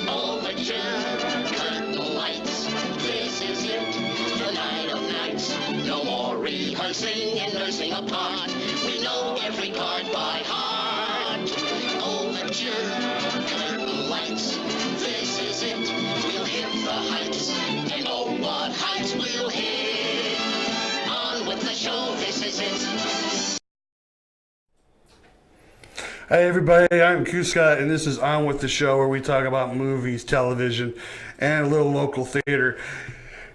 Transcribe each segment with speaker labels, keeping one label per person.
Speaker 1: Overture, curtain lights. This is it, the night of nights. No more rehearsing and nursing a part. We know every card by heart. Overture, curtain lights. This is it, we'll hit the heights. And oh, what heights we'll hit. On with the show, this is it.
Speaker 2: Hey everybody, I'm Q Scott, and this is On With The Show, where we talk about movies, television, and a little local theater.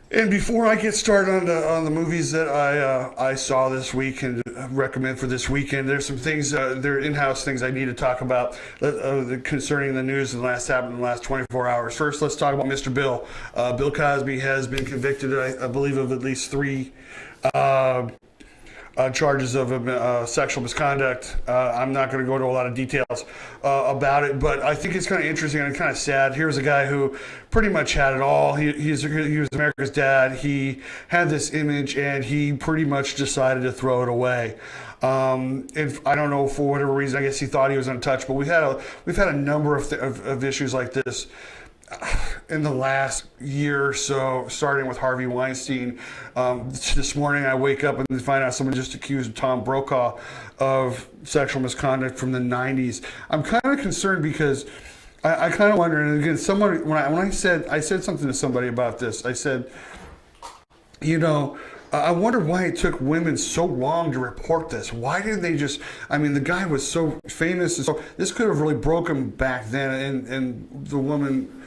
Speaker 2: And before I get started on the movies that I saw this week and recommend for this weekend, there's some things, they're in-house things I need to talk about concerning the news that happened in the last 24 hours. First, let's talk about Mr. Bill. Bill Cosby has been convicted, I believe, of at least three charges of sexual misconduct. I'm not going to go into a lot of details about it, but I think it's kind of interesting and kind of sad. Here's a guy who pretty much had it all. He was America's dad. He had this image, and he pretty much decided to throw it away. If I don't know, for whatever reason, I guess he thought he was untouchable. We've had a number of issues like this in the last year or so, starting with Harvey Weinstein. This morning I wake up and find out someone just accused Tom Brokaw of sexual misconduct from the 90s. I'm kind of concerned because I kind of wonder, and again, someone, when I said something to somebody about this, I said, I wonder why it took women so long to report this. Why didn't they just, the guy was so famous, and so this could have really broken back then, and the woman,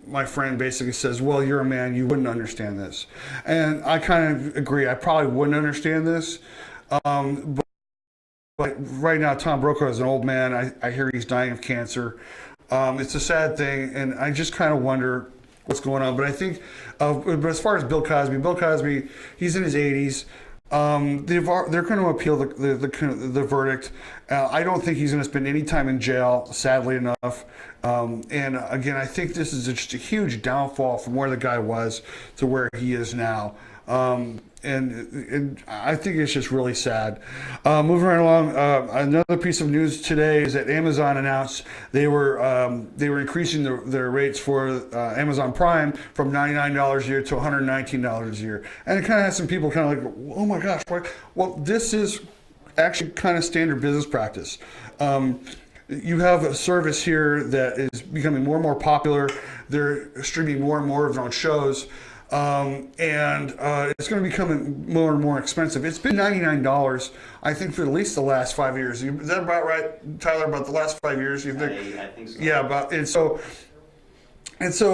Speaker 2: my friend basically says, well, you're a man, you wouldn't understand this. And I kind of agree, I probably wouldn't understand this. But right now, Tom Brokaw is an old man. I hear he's dying of cancer. It's a sad thing, and I just kind of wonder what's going on. But I think, but as far as Bill Cosby, he's in his 80s. They're going to appeal the verdict. I don't think he's going to spend any time in jail, sadly enough. And again, I think this is just a huge downfall from where the guy was to where he is now. And I think it's just really sad. Moving right along, another piece of news today is that Amazon announced they were increasing their rates for Amazon Prime from $99 a year to $119 a year, and it kind of has some people kind of like, oh my gosh, why? Well, this is actually kind of standard business practice. You have a service here that is becoming more and more popular. They're streaming more and more of their own shows. And it's going to become more and more expensive. It's been $99, I think, for at least the last 5 years. Is that about right, Tyler? About the last 5 years, you think?
Speaker 3: I think so.
Speaker 2: Yeah, and so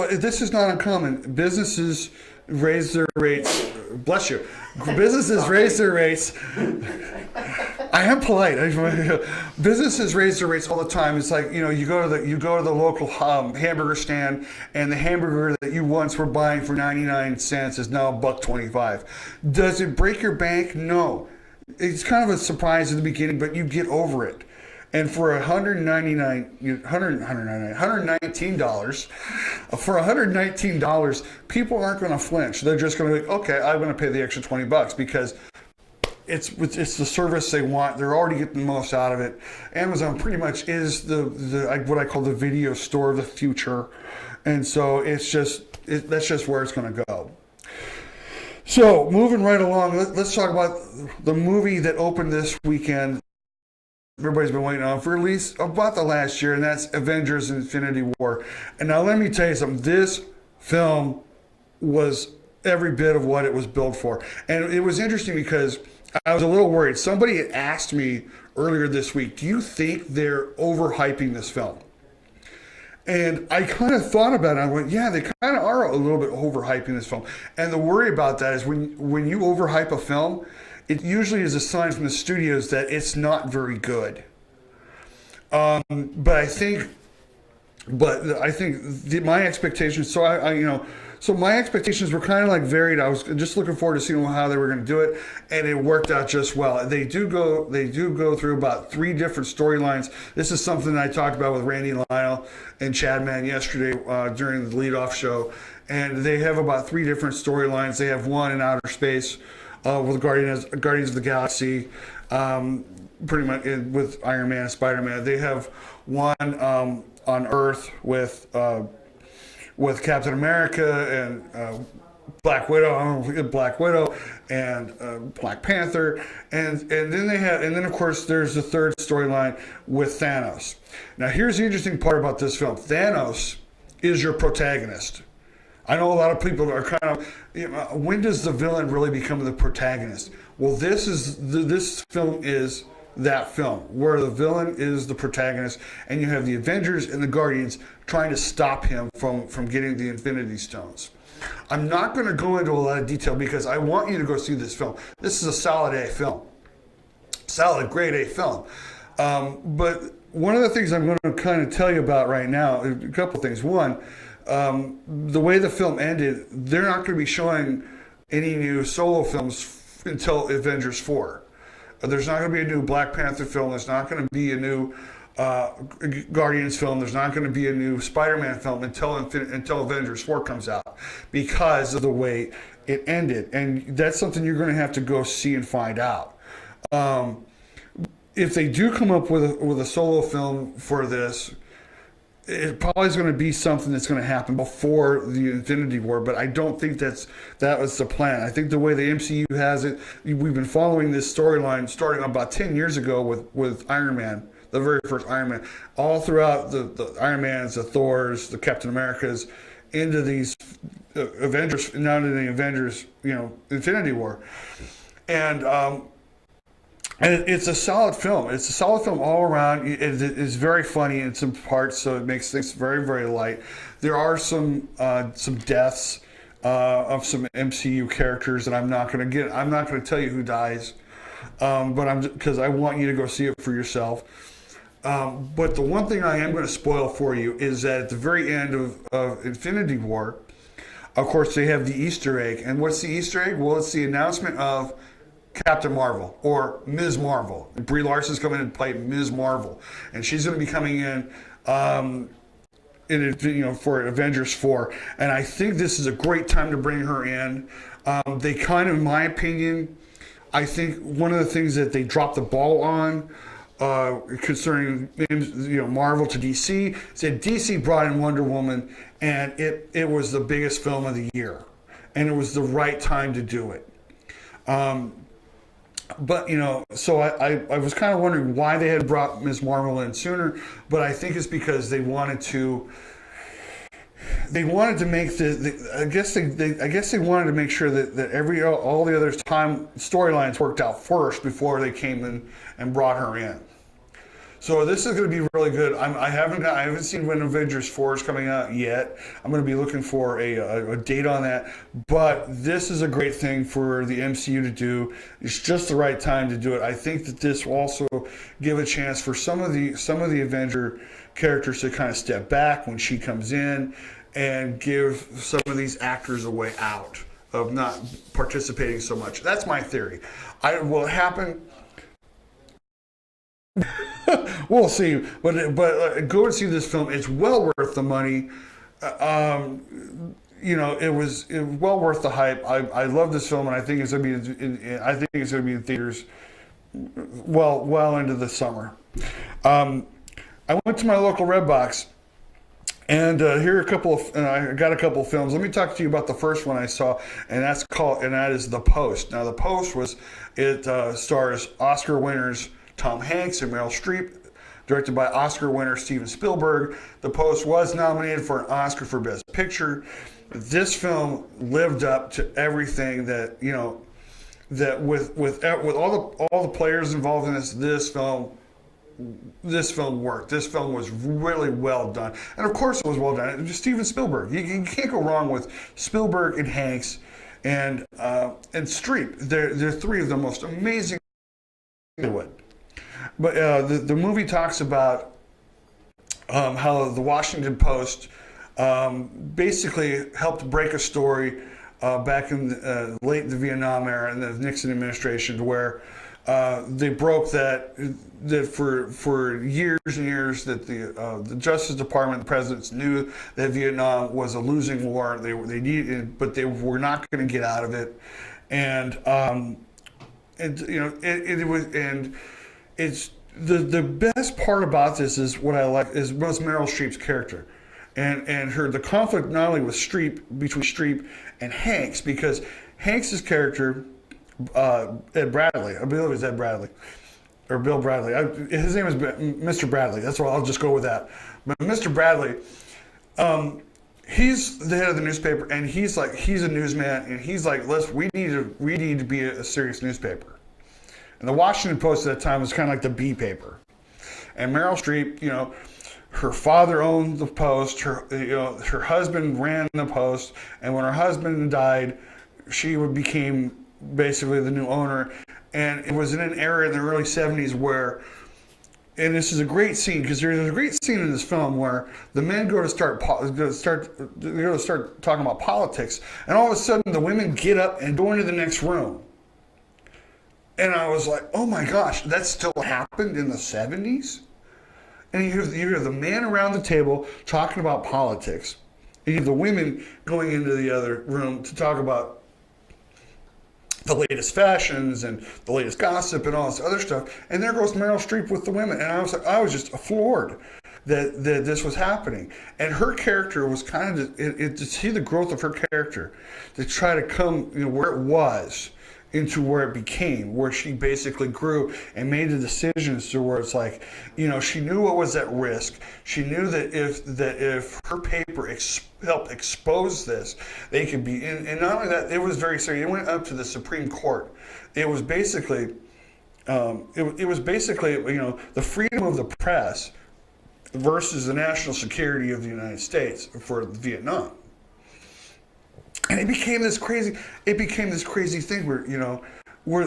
Speaker 2: this is not uncommon. Businesses raise their rates. Bless you. Businesses raise their rates. I am polite. Businesses raise their rates all the time. It's like, you go to the local hamburger stand, and the hamburger that you once were buying for 99 cents is now $1.25. Does it break your bank? No. It's kind of a surprise in the beginning, but you get over it. And for $119, people aren't going to flinch. They're just going to be, okay, I'm going to pay the extra $20 because it's the service they want. They're already getting the most out of it. Amazon pretty much is the what I call the video store of the future, and so that's just where it's going to go. So moving right along, let's talk about the movie that opened this weekend. Everybody's been waiting on for at least about the last year, and that's Avengers: Infinity War. And now let me tell you something. This film was every bit of what it was built for, and it was interesting because I was a little worried. Somebody had asked me earlier this week, do you think they're overhyping this film? And I kind of thought about it. I went, yeah, they kind of are a little bit overhyping this film. And the worry about that is when you overhype a film, it usually is a sign from the studios that it's not very good. But I think my expectations. So my expectations were kind of like varied. I was just looking forward to seeing how they were going to do it, and it worked out just well. They do go through about 3 different storylines. This is something that I talked about with Randy Lionel and Chad Mann yesterday during the leadoff show, and they have about 3 different storylines. They have one in outer space. with Guardians of the Galaxy, pretty much with Iron Man and Spider-Man. They have one on Earth with Captain America and Black Widow, and Black Panther, and then of course there's the third storyline with Thanos. Now here's the interesting part about this film: Thanos is your protagonist. I know a lot of people are kind of, when does the villain really become the protagonist? Well, this film is that film where the villain is the protagonist, and you have the Avengers and the Guardians trying to stop him from getting the Infinity Stones. I'm not going to go into a lot of detail because I want you to go see this film. This is a solid A film. Solid, grade A film. But one of the things I'm going to kind of tell you about right now, a couple of things. One, the way the film ended, they're not going to be showing any new solo films until Avengers 4. There's not going to be a new Black Panther film. There's not going to be a new Guardians film. There's not going to be a new Spider-Man film until Avengers 4 comes out because of the way it ended. And that's something you're going to have to go see and find out. If they do come up with a solo film for this, it probably is going to be something that's going to happen before the Infinity War, but I don't think that was the plan. I think the way the MCU has it, we've been following this storyline starting about 10 years ago with Iron Man, the very first Iron Man, all throughout the Iron Mans, the Thors, the Captain Americas, into these Avengers, now into the Avengers, Infinity War. And it's a solid film. It's a solid film all around. It is very funny in some parts, so it makes things very, very light. There are some deaths of some MCU characters that I'm not going to tell you who dies, because I want you to go see it for yourself. But the one thing I am going to spoil for you is that at the very end of Infinity War, of course, they have the Easter egg. And what's the Easter egg? Well, it's the announcement of Captain Marvel or Ms. Marvel. Brie Larson's coming in to play Ms. Marvel, and she's going to be coming in for Avengers 4. And I think this is a great time to bring her in. They kind of, in my opinion, I think one of the things that they dropped the ball on concerning Marvel to DC is that DC brought in Wonder Woman, and it was the biggest film of the year, and it was the right time to do it. But, so I was kind of wondering why they had brought Ms. Marvel in sooner, but I think it's because they wanted to make I guess they wanted to make sure that all the other storylines worked out first before they came in and brought her in. So this is going to be really good. I haven't seen when Avengers 4 is coming out yet. I'm going to be looking for a date on that. But this is a great thing for the MCU to do. It's just the right time to do it. I think that this will also give a chance for some of the Avenger characters to kind of step back when she comes in and give some of these actors a way out of not participating so much. That's my theory. Will it happen? We'll see, but go and see this film. It's well worth the money. It was well worth the hype. I love this film, and I think it's going to be in theaters well into the summer. I went to my local Redbox, and here are I got a couple of films. Let me talk to you about the first one I saw, and that is The Post. Now, The Post stars Oscar winners Tom Hanks and Meryl Streep, directed by Oscar winner Steven Spielberg. The Post was nominated for an Oscar for Best Picture. This film lived up to everything that with all the players involved in this film worked. This film was really well done, and of course it was well done. It was Steven Spielberg. You can't go wrong with Spielberg and Hanks and Streep. They're three of the most amazing do it. But the movie talks about how the Washington Post basically helped break a story back in late the Vietnam era and the Nixon administration, where they broke that for years and years that the Justice Department, the presidents knew that Vietnam was a losing war. They needed, but they were not going to get out of it. and it was, and it's the best part about this is what I like is was Meryl Streep's character, and the conflict not only with between Streep and Hanks, because Hanks's character, Ed Bradley, I believe it was Ed Bradley, or Bill Bradley. His name is Mr. Bradley. That's what I'll just go with that. But Mr. Bradley, he's the head of the newspaper, and he's a newsman, and he's like, we need to be a serious newspaper. And the Washington Post at that time was kind of like the B paper. And Meryl Streep, her father owned the Post. Her husband ran the Post, and when her husband died, she became basically the new owner. And it was in an era in the early 70s where, and this is a great scene because there's a great scene in this film where the men go to start talking about politics, and all of a sudden the women get up and go into the next room. And I was like, oh my gosh, that still happened in the 70s? And you hear the man around the table talking about politics, and you have the women going into the other room to talk about the latest fashions and the latest gossip and all this other stuff. And there goes Meryl Streep with the women. And I was just floored that this was happening. And her character was kind of, to see the growth of her character, to try to come, where it was into where it became, where she basically grew and made the decisions to where it's like, she knew what was at risk. She knew that if her paper helped expose this, they could be, and not only that, it was very serious. It went up to the Supreme Court. It was basically, the freedom of the press versus the national security of the United States for Vietnam. And it became this crazy thing where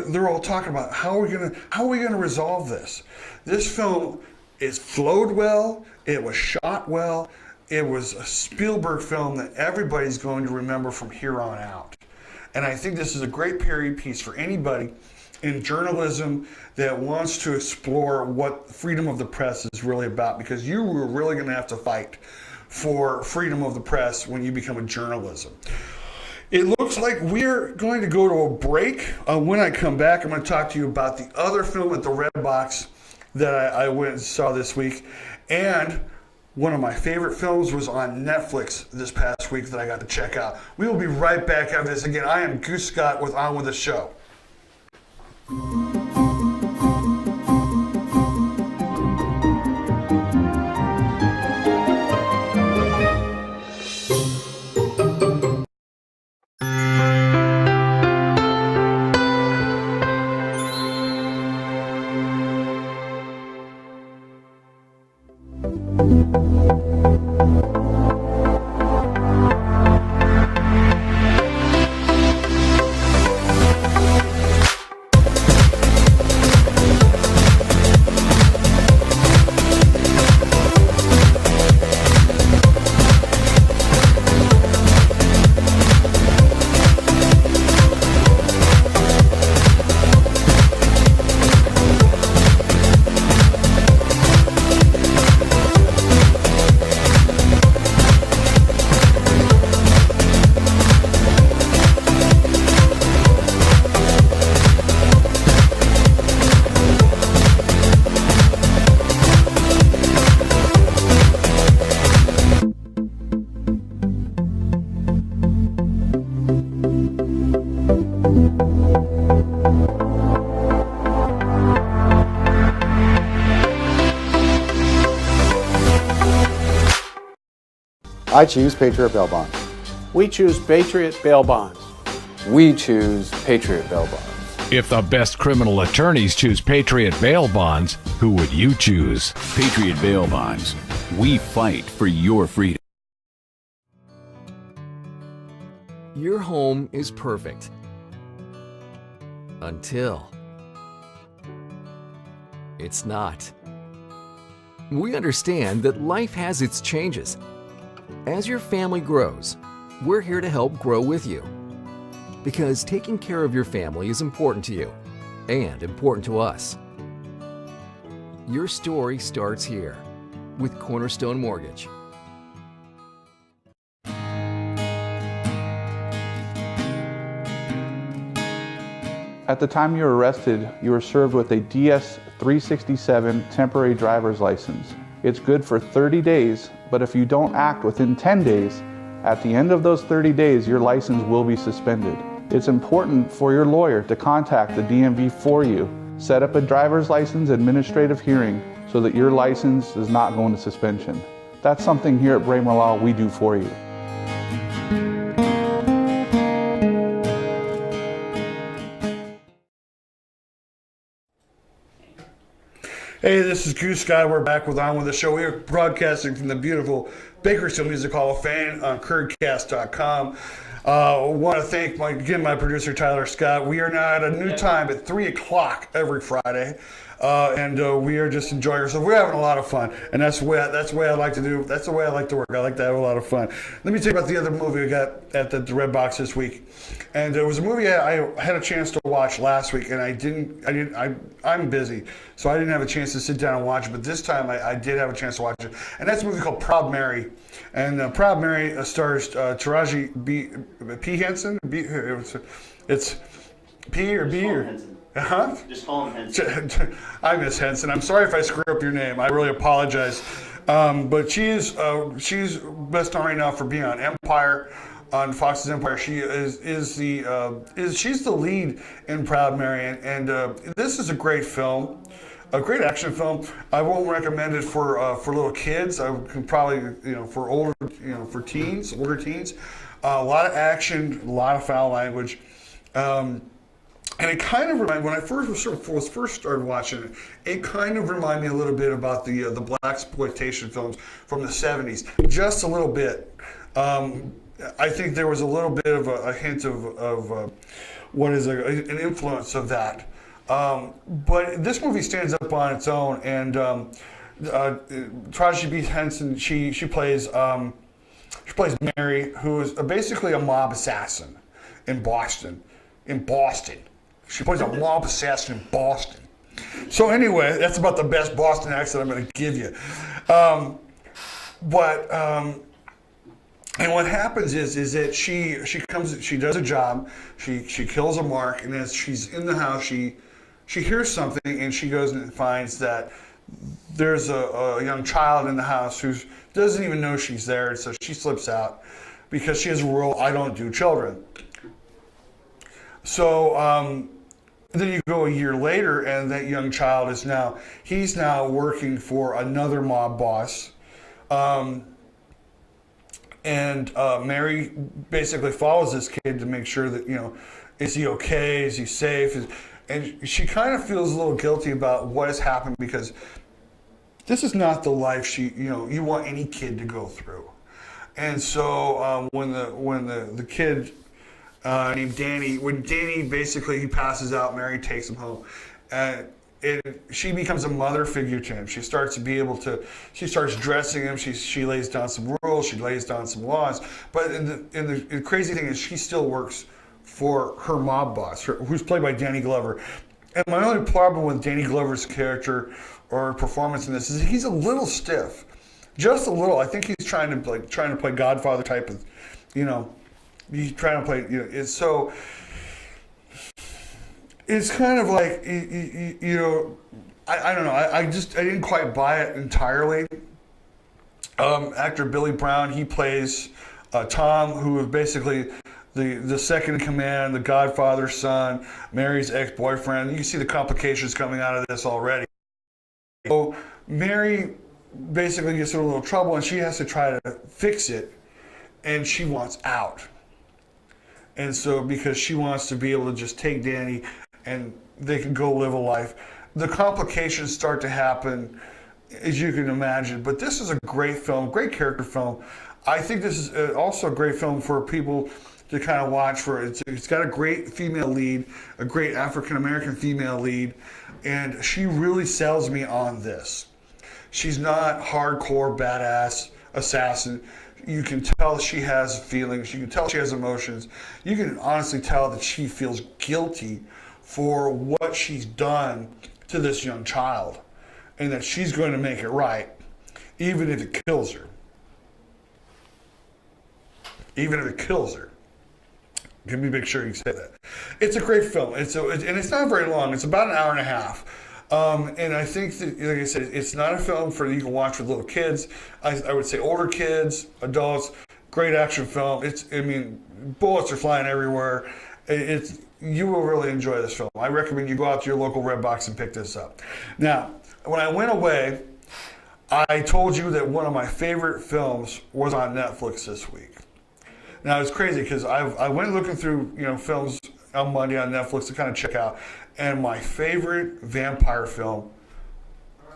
Speaker 2: they're all talking about how are we gonna resolve this. This film flowed well, it was shot well, it was a Spielberg film that everybody's going to remember from here on out. And I think this is a great period piece for anybody in journalism that wants to explore what freedom of the press is really about, because you were really gonna have to fight for freedom of the press when you become a journalism. It looks like we're going to go to a break. When I come back, I'm going to talk to you about the other film at the Red Box that I went and saw this week. And one of my favorite films was on Netflix this past week that I got to check out. We will be right back after this. Again, I am Goose Scott with On With The Show.
Speaker 3: I choose Patriot Bail Bonds.
Speaker 4: We choose Patriot Bail Bonds.
Speaker 5: We choose Patriot Bail Bonds.
Speaker 6: If the best criminal attorneys choose Patriot Bail Bonds, who would you choose?
Speaker 7: Patriot Bail Bonds. We fight for your freedom.
Speaker 8: Your home is perfect. Until it's not. We understand that life has its changes. As your family grows, we're here to help grow with you. Because taking care of your family is important to you and important to us. Your story starts here with Cornerstone Mortgage.
Speaker 9: At the time you were arrested, you were served with a DS-367 temporary driver's license. It's good for 30 days, but if you don't act within 10 days, at the end of those 30 days, your license will be suspended. It's important for your lawyer to contact the DMV for you. Set up a driver's license administrative hearing so that your license does not go into suspension. That's something here at Braemar Law we do for you.
Speaker 2: Hey, this is Goose Guy. We're back with On With The Show. We are broadcasting from the beautiful Bakersfield Music Hall of Fame on Kurgcast.com. I want to thank my producer, Tyler Scott. We are now at a new time at 3 o'clock every Friday. And we are just enjoying ourselves. We're having a lot of fun, and that's the way I like to do. That's the way I like to work. I like to have a lot of fun. Let me tell you about the other movie we got at the Red Box this week, and it was a movie I had a chance to watch last week, and I'm busy, so I didn't have a chance to sit down and watch it. But this time I did have a chance to watch it, and that's a movie called Proud Mary, and Proud Mary stars Taraji P. Henson. It's P or B or. Huh?
Speaker 10: Just call him Henson.
Speaker 2: I miss Henson. I'm sorry if I screw up your name. I really apologize. But she's best known right now for being on Empire, on Fox's Empire. She she's the lead in Proud Mary, and this is a great film, a great action film. I won't recommend it for little kids. I can probably for older teens, older teens. A lot of action, a lot of foul language. And it kind of reminded, when I first started watching it, it kind of reminded me a little bit about the blaxploitation films from the 70s, just a little bit. I think there was a little bit of a hint of what is an influence of that. But this movie stands up on its own, and Taraji B. Henson, she plays Mary, who is basically a mob assassin in Boston. She plays a mob assassin in Boston. So anyway, that's about the best Boston accent I'm going to give you. And what happens is that she does a job, she kills a mark, and as she's in the house, she hears something, and she goes and finds that there's a young child in the house who doesn't even know she's there, and so she slips out because she has a rule: I don't do children. So then you go a year later, and that young child he's now working for another mob boss. And Mary basically follows this kid to make sure that, is he okay? Is he safe? And she kind of feels a little guilty about what has happened, because this is not the life you want any kid to go through. And so when the kid named Danny, when Danny he passes out, Mary takes him home. She becomes a mother figure to him. She starts dressing him. She lays down some rules. She lays down some laws. But the crazy thing is, she still works for her mob boss, who's played by Danny Glover. And my only problem with Danny Glover's character or performance in this is he's a little stiff, just a little. I think he's trying to play Godfather type of, he's trying to play. It's so. It's kind of like, I don't know. I didn't quite buy it entirely. Actor Billy Brown, he plays Tom, who is basically the second in command, the Godfather's son, Mary's ex-boyfriend. You can see the complications coming out of this already. So Mary basically gets in a little trouble, and she has to try to fix it, and she wants out. And so because she wants to be able to just take Danny and they can go live a life, the complications start to happen, as you can imagine. But this is a great film, great character film. I think this is also a great film for people to kind of watch. It's got a great female lead, a great African-American female lead, and she really sells me on this. She's not hardcore badass assassin. You can tell she has feelings. You can tell she has emotions. You can honestly tell that she feels guilty for what she's done to this young child, and that she's going to make it right, even if it kills her. Even if it kills her. Let me make sure you say that. It's a great film. And it's not very long. It's about an hour and a half. And I think that, like I said, it's not a film for you can watch with little kids. I would say older kids, adults. Great action film. Bullets are flying everywhere. You will really enjoy this film. I recommend you go out to your local Redbox and pick this up. Now, when I went away, I told you that one of my favorite films was on Netflix this week. Now it's crazy because I went looking through films on Monday on Netflix to kind of check out, and my favorite vampire film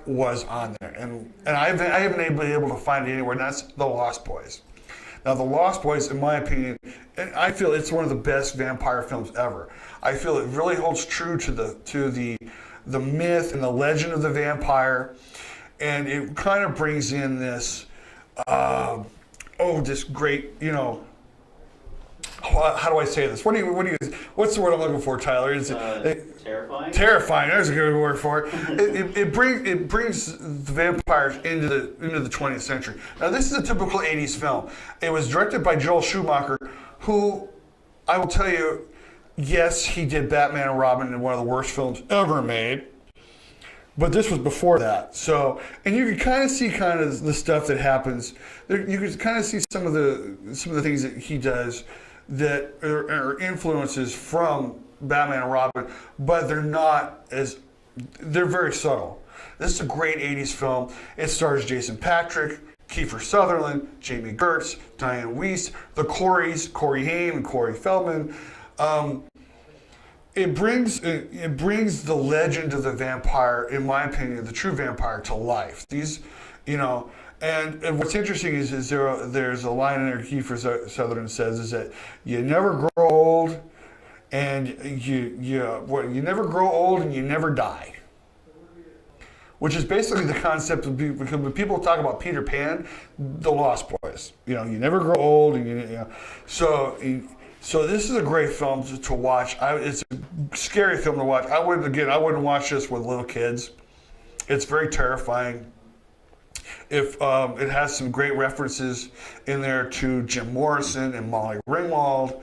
Speaker 2: was on there, and I haven't been able to find it anywhere. And that's The Lost Boys. Now, The Lost Boys, in my opinion, and I feel it's one of the best vampire films ever. I feel it really holds true to the myth and the legend of the vampire, and it kind of brings in this this great how do I say this? What's the word I'm looking for, Tyler? Is it
Speaker 10: terrifying?
Speaker 2: Terrifying. There's a good word for it. It brings the vampires into the 20th century. Now, this is a typical 80s film. It was directed by Joel Schumacher, who I will tell you, yes, he did Batman and Robin in one of the worst films ever made. But this was before that. So, and you can kind of see the stuff that happens. You can kind of see some of the things that he does that are influences from Batman and Robin, but they're very subtle. This is a great 80s film. It stars Jason Patric, Kiefer Sutherland, Jamie Gertz, Diane Weiss, the Coreys, Corey Haim and Corey Feldman. It brings the legend of the vampire, in my opinion, the true vampire, to life. And what's interesting is there's a line in there Kiefer Sutherland says is that you never grow old, and you never grow old and you never die. Which is basically the concept of because when people talk about Peter Pan, the Lost Boys. You never grow old, and So this is a great film to watch. It's a scary film to watch. I wouldn't watch this with little kids. It's very terrifying. If it has some great references in there to Jim Morrison and Molly Ringwald,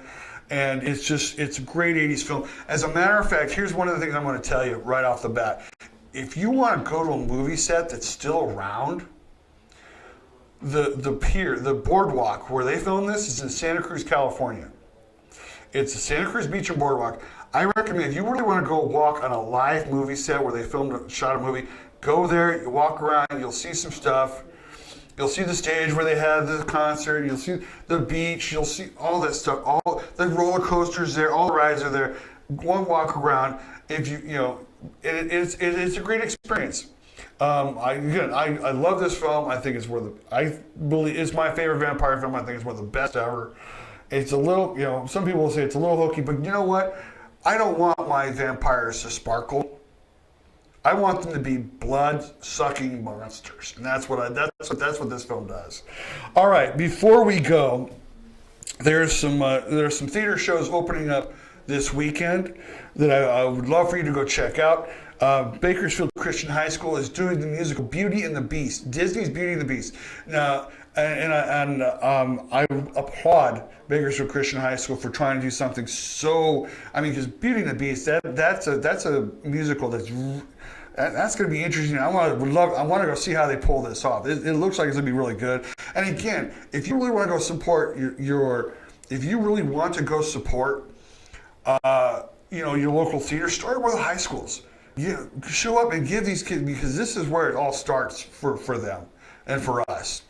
Speaker 2: and it's a great 80s film. As a matter of fact, here's one of the things I'm going to tell you right off the bat. If you want to go to a movie set that's still around, the pier, the boardwalk where they filmed this is in Santa Cruz, California. It's the Santa Cruz Beach and Boardwalk. I recommend if you really want to go walk on a live movie set where they shot a movie, go there, you walk around, you'll see some stuff. You'll see the stage where they had the concert, you'll see the beach, you'll see all that stuff, all the roller coasters there, all the rides are there. One walk around, it's a great experience. I love this film. I think I believe it's my favorite vampire film. I think it's one of the best ever. It's a little, some people will say it's a little hokey, but you know what? I don't want my vampires to sparkle. I want them to be blood-sucking monsters, and that's what this film does. All right, before we go, there's some theater shows opening up this weekend that I would love for you to go check out. Bakersfield Christian High School is doing the musical Beauty and the Beast, Disney's Beauty and the Beast. Now, I applaud Bakersfield Christian High School for trying to do something because Beauty and the Beast, that's a musical that's going to be interesting. I want to go see how they pull this off. It looks like it's going to be really good. And again, if you really want to go support if you really want to go support, your local theater, start with the high schools. Show up and give these kids, because this is where it all starts for them and for us.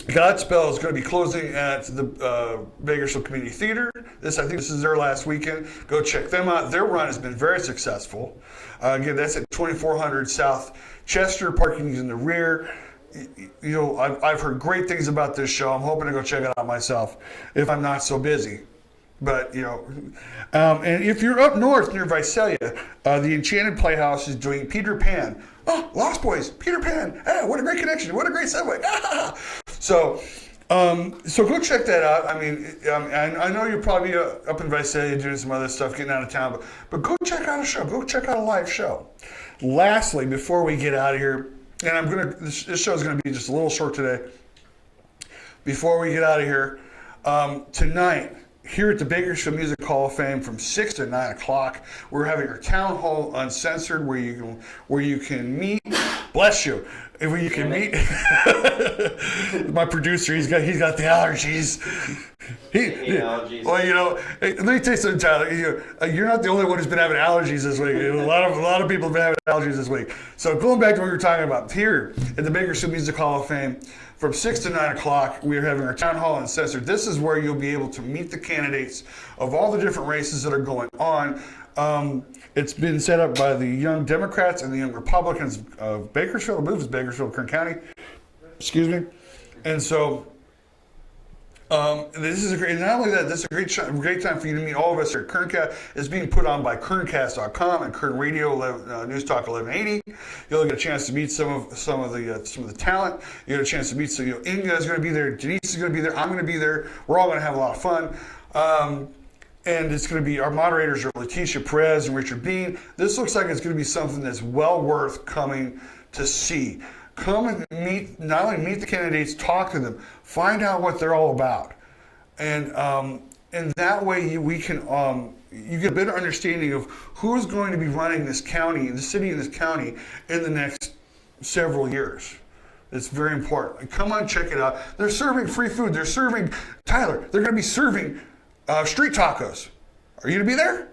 Speaker 2: Godspell is going to be closing at the Bakersfield Community Theater. I think this is their last weekend. Go check them out. Their run has been very successful. Again, that's at 2400 South Chester. Parking is in the rear. I've heard great things about this show. I'm hoping to go check it out myself if I'm not so busy. But, and if you're up north near Visalia, the Enchanted Playhouse is doing Peter Pan. Oh, Lost Boys, Peter Pan. Ah, what a great connection. What a great segue. Ah. So go check that out. I know you're probably up in Visalia doing some other stuff, getting out of town, but go check out a show. Go check out a live show. Lastly, before we get out of here, and this show is going to be just a little short today. Before we get out of here, Tonight, here at the Bakersfield Music Hall of Fame from 6 to 9 o'clock, we're having our town hall uncensored where you can meet, bless you, where you can meet my producer. He's got the allergies. Well, you know, hey, let me tell you something, Tyler. You're not the only one who's been having allergies this week. A lot of people have been having allergies this week. So going back to what we were talking about, here at the Bakersfield Music Hall of Fame, from 6 to 9 o'clock, we're having our town hall uncensored. This is where you'll be able to meet the candidates of all the different races that are going on. It's been set up by the Young Democrats and the Young Republicans of Bakersfield. I believe it's Bakersfield, Kern County. Excuse me. And so this is a great. Not only that, this is a great time for you to meet all of us here at Kerncast. It's being put on by Kerncast.com and Kern Radio News Talk 1180. You'll get a chance to meet some of the talent. You get a chance to meet Inga is going to be there. Denise is going to be there. I'm going to be there. We're all going to have a lot of fun. And it's going to be, our moderators are Leticia Perez and Richard Bean. This looks like it's going to be something that's well worth coming to see. Come and not only meet the candidates, talk to them, find out what they're all about. And that way you get a better understanding of who's going to be running this county, the city and this county in the next several years. It's very important. Come on, check it out. They're serving free food. They're serving, Tyler, they're going to be serving street tacos. Are you going to be there?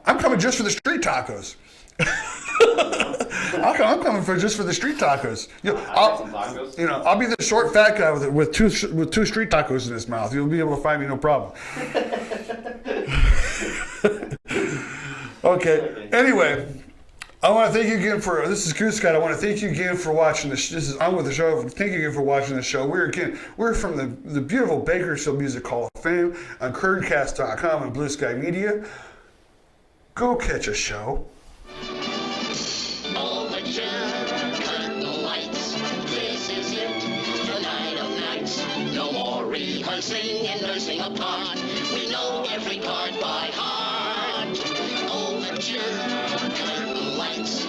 Speaker 2: I'm coming just for the street tacos. I'm coming just for the street tacos. I'll be the short fat guy with two street tacos in his mouth. You'll be able to find me, no problem. Okay. Anyway, I want to thank you again this is Goose Scott. I want to thank you again for watching this. This is On With The Show. Thank you again for watching the show. We're from the beautiful Bakersfield Music Hall of Fame on Kerncast.com and Blue Sky Media. Go catch a show.
Speaker 1: Overture, curtain lights. This is it, the night of nights. No more rehearsing and nursing a part. We know every card by heart. Overture, curtain lights.